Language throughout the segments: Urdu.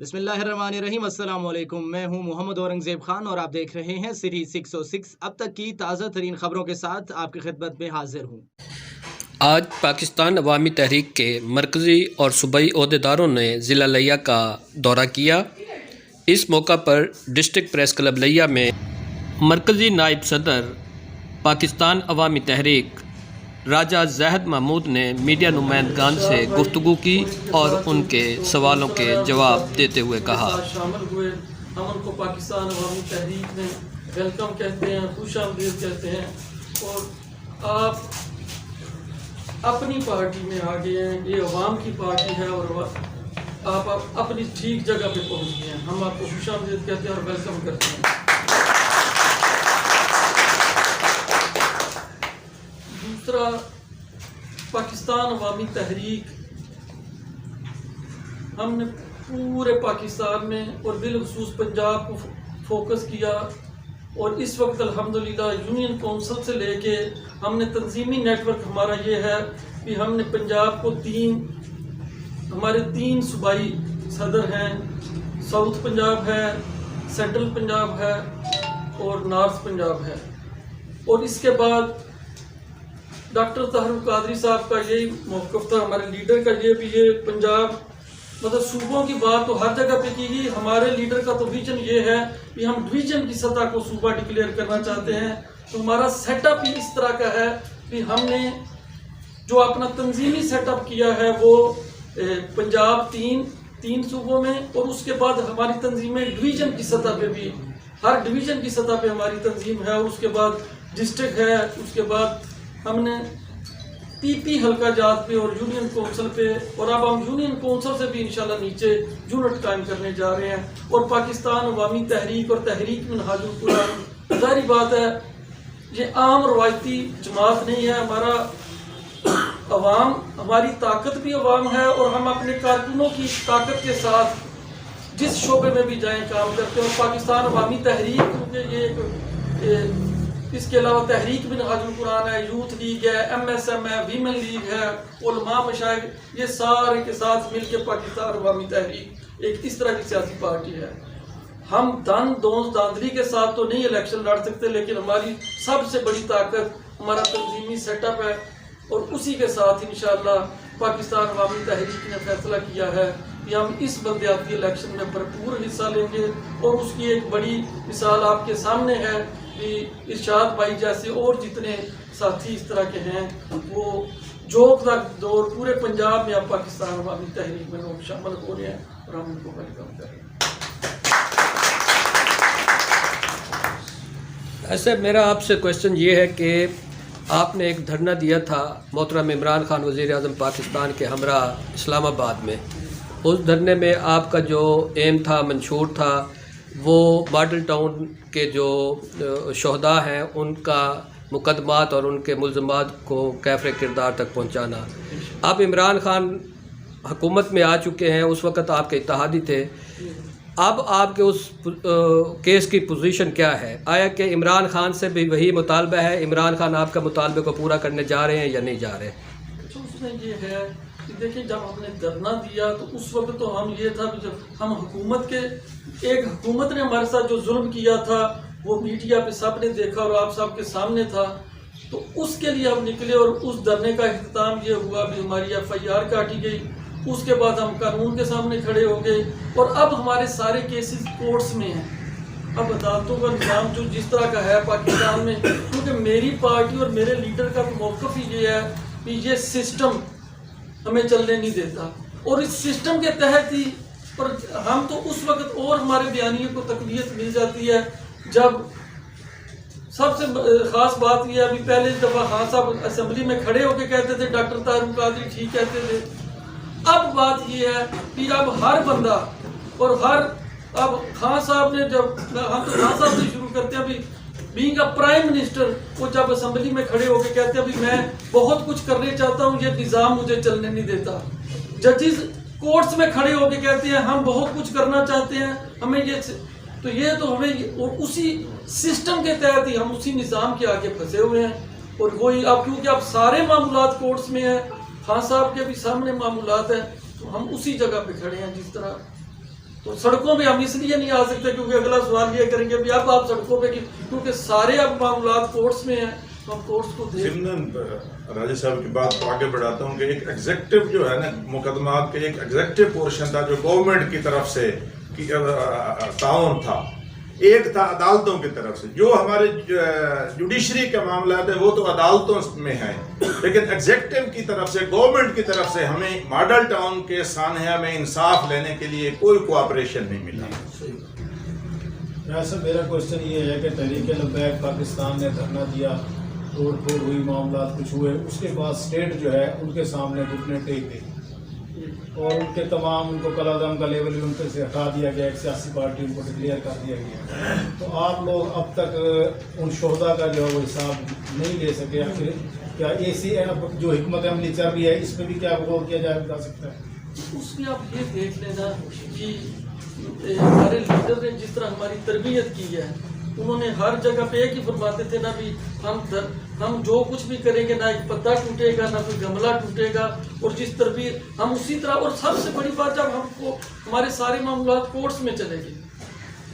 بسم اللہ الرحمن الرحیم، السلام علیکم۔ میں ہوں محمد اورنگزیب خان اور آپ دیکھ رہے ہیں سری 606۔ اب تک کی تازہ ترین خبروں کے ساتھ آپ کی خدمت میں حاضر ہوں۔ آج پاکستان عوامی تحریک کے مرکزی اور صوبائی عہدیداروں نے ضلع لیا کا دورہ کیا۔ اس موقع پر ڈسٹرکٹ پریس کلب لیا میں مرکزی نائب صدر پاکستان عوامی تحریک راجہ زاہد محمود نے میڈیا نمائندگان سے گفتگو کی اور ان کے سوالوں کے جواب دیتے ہوئے کہا، شامل ہوئے، ہم ان کو پاکستان عوامی تحریک میں ویلکم کہتے ہیں، خوش آمدید کہتے ہیں، اور آپ اپنی پارٹی میں آ گئے ہیں، یہ عوام کی پارٹی ہے اور آپ اپنی ٹھیک جگہ پہ پہنچ گئے ہیں۔ ہم آپ کو خوش آمدید کہتے ہیں اور ویلکم کرتے ہیں۔ دوسرا، پاکستان عوامی تحریک ہم نے پورے پاکستان میں اور بالخصوص پنجاب کو فوکس کیا، اور اس وقت الحمدللہ یونین کونسل سے لے کے ہم نے تنظیمی نیٹ ورک ہمارا یہ ہے کہ ہم نے پنجاب کو ہمارے تین صوبائی صدر ہیں، ساؤتھ پنجاب ہے، سینٹرل پنجاب ہے اور نارتھ پنجاب ہے، اور اس کے بعد ڈاکٹر طاہر القادری صاحب کا یہی موقف تھا، ہمارے لیڈر کا یہ بھی، یہ پنجاب مطلب صوبوں کی بات تو ہر جگہ پہ کی گئی، ہمارے لیڈر کا تو ویژن یہ ہے کہ ہم ڈویژن کی سطح کو صوبہ ڈکلیئر کرنا چاہتے ہیں۔ تو ہمارا سیٹ اپ ہی اس طرح کا ہے کہ ہم نے جو اپنا تنظیمی سیٹ اپ کیا ہے وہ پنجاب تین صوبوں میں، اور اس کے بعد ہماری تنظیمیں ڈویژن کی سطح پہ بھی، ہر ڈویژن کی سطح پہ ہماری تنظیم ہے، اور اس کے بعد ڈسٹرکٹ ہے، اس کے بعد ہم نے پی حلقہ جات پہ اور یونین کونسل پہ، اور اب ہم یونین کونسل سے بھی انشاءاللہ نیچے یونٹ قائم کرنے جا رہے ہیں۔ اور پاکستان عوامی تحریک اور تحریک منہاج القرآن، ظاہری بات ہے یہ عام روایتی جماعت نہیں ہے، ہمارا عوام، ہماری طاقت بھی عوام ہے، اور ہم اپنے کارکنوں کی طاقت کے ساتھ جس شعبے میں بھی جائیں کام کرتے ہیں۔ اور پاکستان عوامی تحریک کیونکہ یہ اس کے علاوہ تحریک منہاج القرآن ہے، یوتھ لیگ ہے، MSM ہے، ویمن لیگ ہے، علماء مشائخ، یہ سارے کے ساتھ مل کے پاکستان عوامی تحریک ایک اس طرح کی سیاسی پارٹی ہے۔ ہم داندلی کے ساتھ تو نہیں الیکشن لڑ سکتے، لیکن ہماری سب سے بڑی طاقت ہمارا تنظیمی سیٹ اپ ہے، اور اسی کے ساتھ انشاءاللہ پاکستان عوامی تحریک نے فیصلہ کیا ہے کہ ہم اس بلدیاتی الیکشن میں بھرپور حصہ لیں گے، اور اس کی ایک بڑی مثال آپ کے سامنے ہے کہ ارشاد بھائی جیسے اور جتنے ساتھی اس طرح کے ہیں، وہ جوک تک دور پورے پنجاب میں اب پاکستان عوامی تحریک میں لوگ شامل ہو رہے ہیں، اور ہم ان کو ویلکم کر رہے ہیں۔ ایسے میرا آپ سے کوشچن یہ ہے کہ آپ نے ایک دھرنا دیا تھا محترم عمران خان وزیر اعظم پاکستان کے ہمراہ اسلام آباد میں، اس دھرنے میں آپ کا جو ایم تھا، منشور تھا، وہ ماڈل ٹاؤن کے جو شہداء ہیں ان کا مقدمات اور ان کے ملزمات کو کیفر کردار تک پہنچانا۔ آپ عمران خان حکومت میں آ چکے ہیں، اس وقت آپ کے اتحادی تھے، اب آپ کے اس کیس کی پوزیشن کیا ہے؟ آیا کہ عمران خان سے بھی وہی مطالبہ ہے؟ عمران خان آپ کا مطالبے کو پورا کرنے جا رہے ہیں یا نہیں جا رہے؟ اس میں یہ ہے کہ دیکھیں، جب ہم نے دھرنا دیا تو اس وقت تو ہم یہ تھا کہ جب ہم ایک حکومت نے ہمارے ساتھ جو ظلم کیا تھا وہ میڈیا پہ سب نے دیکھا اور آپ سب کے سامنے تھا، تو اس کے لیے ہم نکلے، اور اس دھرنے کا اختتام یہ ہوا بھی ہماری FIR کاٹی گئی، اس کے بعد ہم قانون کے سامنے کھڑے ہو گئے، اور اب ہمارے سارے کیسز کورٹس میں ہیں۔ اب عدالتوں کا نظام جو جس طرح کا ہے پاکستان میں، کیونکہ میری پارٹی اور میرے لیڈر کا موقف ہی یہ ہے کہ یہ سسٹم ہمیں چلنے نہیں دیتا، اور اس سسٹم کے تحت ہی، اور ہم تو اس وقت اور ہمارے بیانیے کو تقویت مل جاتی ہے جب سب سے خاص بات یہ ہے، ابھی پہلے دفعہ خان صاحب اسمبلی میں کھڑے ہو کے کہتے تھے ڈاکٹر طاہر القادری ٹھیک کہتے تھے، اب بات یہ ہے کہ اب ہر بندہ اور اب خان صاحب نے ہم تو خان صاحب سے شروع کرتے ہیں، ابھی بینگ اے پرائم منسٹر، وہ جب اسمبلی میں کھڑے ہو کے کہتے ہیں ابھی میں بہت کچھ کرنے چاہتا ہوں، یہ نظام مجھے چلنے نہیں دیتا۔ ججز کورٹس میں کھڑے ہو کے کہتے ہیں ہم بہت کچھ کرنا چاہتے ہیں، ہمیں یہ تو ہمیں، اور اسی سسٹم کے تحت ہی ہم اسی نظام کے آگے پھنسے ہوئے ہیں، اور وہی اب کیونکہ اب سارے معاملات کورٹس میں ہیں، خان صاحب کے بھی سامنے معاملات ہیں، تو ہم اسی جگہ پہ کھڑے ہیں جس طرح تو سڑکوں پہ ہم اس لیے نہیں آ سکتے کیونکہ اگلا سوال یہ کریں گے ابھی اب آپ سڑکوں پہ کیونکہ سارے اب معاملات کورٹس میں ہیں، ہم کورٹس کو راجہ صاحب کی بات کو آگے بڑھاتا ہوں کہ ایک ایگزیکٹو جو ہے نا مقدمات کے ایک ایگزیکٹو پورشن تھا جو گورنمنٹ کی طرف سے تعاون تھا، ایک تھا عدالتوں کی طرف سے. جو ہمارے جوڈیشری کے معاملات ہیں وہ تو عدالتوں میں ہیں، لیکن ایگزیکٹو کی طرف سے گورنمنٹ کی طرف سے ہمیں ماڈل ٹاؤن کے سانحہ میں انصاف لینے کے لیے کوئی کوآپریشن نہیں ملا. صاحب میرا کوشچن یہ ہے کہ تحریک لبیک پاکستان نے دھرنا دیا، توڑ پھوڑ ہوئی، معاملات کچھ ہوئے، اس کے بعد اسٹیٹ جو ہے ان کے سامنے گھٹنے ٹیک گئی اور ان کے تمام ان کو کلعدم کا لیول بھی ان پہ سے ہٹا دیا گیا، ایک سیاسی پارٹی ان کو ڈکلیئر کر دیا گیا. تو آپ لوگ اب تک ان شہداء کا جو ہے وہ حساب نہیں لے سکے. آخر کیا ایسی جو حکمت عملی چل رہی ہے اس پہ بھی کیا غور کیا جا سکتا ہے؟ اس میں آپ یہ دیکھ لینا کہ ہمارے لیڈر نے جس طرح ہماری تربیت کی ہے، انہوں نے ہر جگہ پہ ایک ہی فرماتے تھے نا بھی ہم جو کچھ بھی کریں گے نہ ایک پتا ٹوٹے گا نہ کوئی گملہ ٹوٹے گا، اور جس تربیت ہم اسی طرح. اور سب سے بڑی بات جب ہم کو ہمارے سارے معاملات کورٹس میں چلے گئے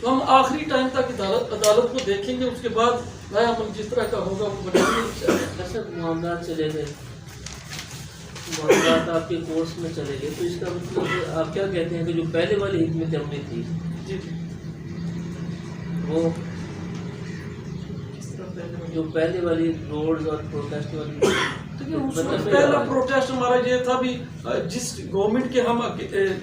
تو ہم آخری ٹائم تک عدالت کو دیکھیں گے، اس کے بعد نیا عمل جس طرح کا ہوگا وہ بنائیں گے. ایسا معاملات چلے گئے، معاملات آپ کے کورس میں چلے گئے، تو اس کا مطلب آپ کیا کہتے ہیں کہ جو پہلے والی حکمت عملی تھی جی وہ جو پہلے والی روڈز اور پروٹیسٹ والی، پہلا پروٹیسٹ ہمارا یہ تھا بھی جس گورنمنٹ کے ہم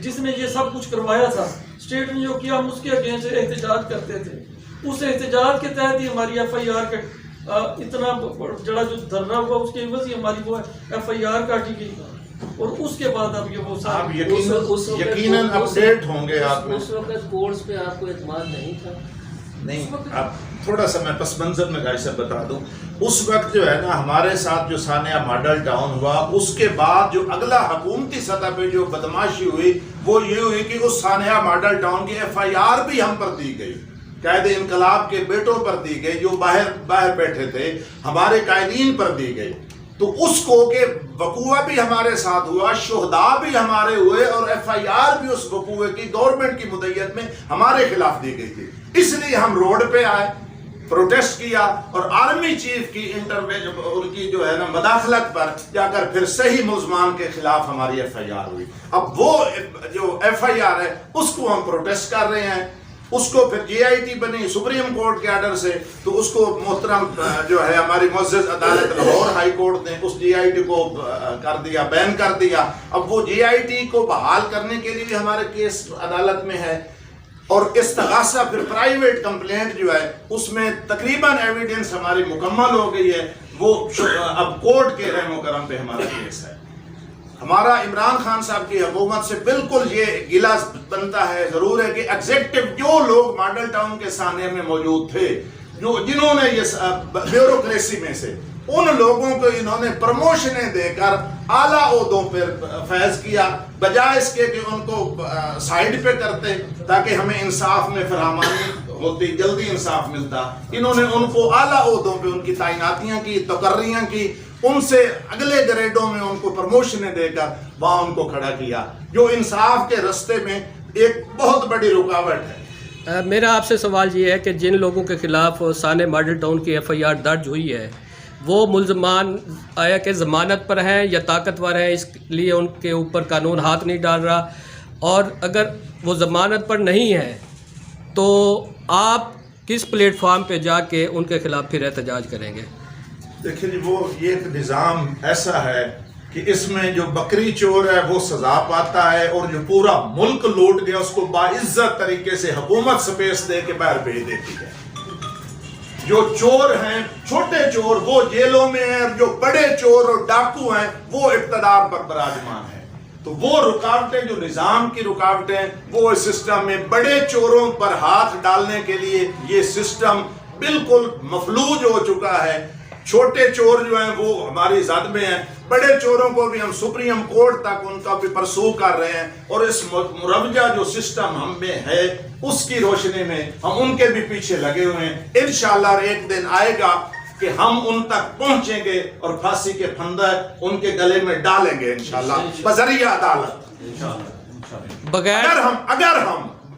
جس نے یہ سب کچھ کروایا تھا، اسٹیٹ نے جو کیا ہم اس کے اگینسٹ احتجاج کرتے تھے. اس احتجاج کے تحت ہی ہماری ایف آئی آر کا اتنا بڑا جو دھرنا ہوا اس کے عوض ہی ہماری وہ ایف آئی آر کاٹی گئی. اور اس کے بعد اب یہ وہ آپ یقیناً اپڈیٹ ہوں گے. آپ اس وقت کورٹس پہ آپ کو اعتماد نہیں تھا؟ نہیں، اب تھوڑا سا میں پس منظر میں گاڑی سے بتا دوں. اس وقت جو ہے نا ہمارے ساتھ جو سانحہ ماڈل ٹاؤن ہوا، اس کے بعد جو اگلا حکومتی سطح پہ جو بدماشی ہوئی وہ یہ ہوئی کہ اس سانحہ ماڈل ٹاؤن کی ایف آئی آر بھی ہم پر دی گئی، قائد انقلاب کے بیٹوں پر دی گئی جو باہر بیٹھے تھے، ہمارے قائدین پر دی گئی. تو اس کو کہ وقوع بھی ہمارے ساتھ ہوا، شہداء بھی ہمارے ہوئے، اور ایف آئی آر بھی اس وقوع کی گورنمنٹ کی مدعیت میں ہمارے خلاف دی گئی تھی. اس لیے ہم روڈ پہ آئے، پروٹیسٹ کیا، اور آرمی چیف کی ان کی جو ہے نا مداخلت پر جا کر پھر صحیح ملزمان کے خلاف ہماری ایف آئی آر ہوئی. اب وہ جو ایف آئی آر ہے اس کو ہم پروٹیسٹ کر رہے ہیں. اس کو پھر جی آئی ٹی بنی سپریم کورٹ کے آرڈر سے، تو اس کو محترم جو ہے ہماری معزز عدالت لاہور ہائی کورٹ نے اس جی آئی ٹی کو کر دیا، بین کر دیا. اب وہ جی آئی ٹی کو بحال کرنے کے لیے بھی ہمارے کیس عدالت میں ہے، اور استغاثہ پھر پرائیویٹ کمپلینٹ جو ہے اس میں تقریباً ایویڈنس ہماری مکمل ہو گئی ہے. وہ اب کورٹ کے رحم و کرم پہ ہمارا کیس ہے. ہمارا عمران خان صاحب کی حکومت سے بالکل یہ گلہ بنتا ہے، ضرور ہے کہ ایگزیکٹو جو لوگ ماڈل ٹاؤن کے سانحے میں موجود تھے، جنہوں نے یہ بیوروکریسی میں سے ان لوگوں کو انہوں نے پروموشنیں دے کر اعلیٰ عہدوں پر فیض کیا، بجائے اس کے کہ ان کو سائڈ پہ کرتے تاکہ ہمیں انصاف میں فراہمی ہوتی، جلدی انصاف ملتا. انہوں نے ان کو اعلیٰ عہدوں پہ ان کی تعیناتیاں کی، تقرریاں کی، ان سے اگلے گریڈوں میں ان کو پروموشنیں دے کر وہاں ان کو کھڑا کیا، جو انصاف کے رستے میں ایک بہت بڑی رکاوٹ ہے. میرا آپ سے سوال یہ ہے کہ جن لوگوں کے خلاف سانحہ ماڈل ٹاؤن کی ایف آئی آر درج ہوئی ہے وہ ملزمان آیا کہ ضمانت پر ہیں یا طاقتور ہیں، اس لیے ان کے اوپر قانون ہاتھ نہیں ڈال رہا؟ اور اگر وہ ضمانت پر نہیں ہے تو آپ کس پلیٹ فارم پہ جا کے ان کے خلاف پھر احتجاج کریں گے؟ دیکھیں جی، وہ یہ ایک نظام ایسا ہے کہ اس میں جو بکری چور ہے وہ سزا پاتا ہے، اور جو پورا ملک لوٹ گیا اس کو باعزت طریقے سے حکومت سپیس دے کے باہر بھیج دیتی ہے. جو چور ہیں، چھوٹے چور، وہ جیلوں میں ہیں، اور جو بڑے چور اور ڈاکو ہیں وہ اقتدار پر براجمان ہیں. تو وہ رکاوٹیں جو نظام کی رکاوٹیں، وہ اس سسٹم میں بڑے چوروں پر ہاتھ ڈالنے کے لیے یہ سسٹم بالکل مفلوج ہو چکا ہے. چھوٹے چور جو ہیں وہ ہماری زد میں ہیں، بڑے چوروں کو بھی ہم سپریم کورٹ تک ان کا بھی پرسو کر رہے ہیں، اور اس مروجہ جو سسٹم ہم میں ہے اس کی روشنی میں ہم ان کے بھی پیچھے لگے ہوئے ہیں. انشاءاللہ ایک دن آئے گا کہ ہم ان تک پہنچیں گے اور پھانسی کے پھندے ان کے گلے میں ڈالیں گے انشاءاللہ بذریعہ عدالت. بغیر اگر ہم